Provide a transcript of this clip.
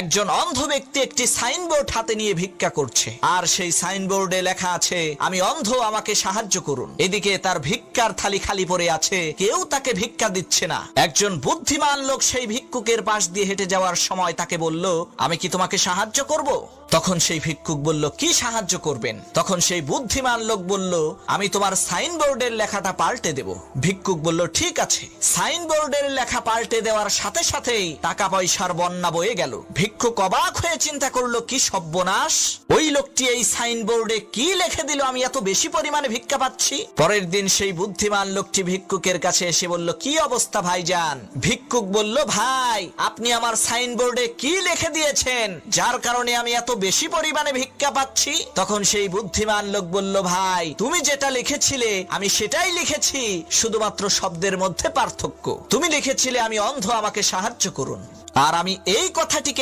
একজন অন্ধ ব্যক্তি একটি সাইনবোর্ড হাতে নিয়ে ভিক্ষা করছে, আর সেই সাইনবোর্ডে লেখা আছে, আমি অন্ধ, আমাকে সাহায্য করুন। এদিকে তার ভিক্ষার থালি খালি পড়ে আছে, কেউ তাকে ভিক্ষা দিচ্ছে না। একজন বুদ্ধিমান লোক সেই ভিক্ষুকের পাশ দিয়ে হেঁটে যাওয়ার সময় তাকে বলল, আমি কি তোমাকে সাহায্য করব? তখন সেই ভিক্ষুক বলল, কি সাহায্য করবেন? তখন সেই বুদ্ধিমান লোক বলল, আমি তোমার সাইনবোর্ডের লেখাটা পাল্টে দেব। ভিক্ষুক বলল, ঠিক আছে। সাইনবোর্ডের লেখা পাল্টে দেওয়ার সাথে সাথেই টাকা পয়সার বন্যা বয়ে গেল। ভিক্ষুক অবাক হয়ে চিন্তা করলো, কি সর্বনাশ! ওই লোকটি এই সাইনবোর্ডে কি লিখে দিল, আমি এত বেশি পরিমাণে ভিক্ষা পাচ্ছি। পরের দিন সেই বুদ্ধিমান লোকটি ভিক্ষুকের কাছে এসে বলল, কি অবস্থা ভাইজান? ভিক্ষুক বলল, ভাই, আপনি আমার সাইনবোর্ডে কি লিখে দিয়েছেন যার কারণে আমি এত বেশি পরিমাণে ভিক্ষা পাচ্ছি? তখন সেই বুদ্ধিমান লোক বলল, ভাই, তুমি যেটা লিখেছিলে আমি সেটাই লিখেছি, শুধুমাত্র শব্দের মধ্যে পার্থক্য। তুমি লিখেছিলে, আমি অন্ধ, আমাকে সাহায্য করুন, আর আমি এই কথাটিকে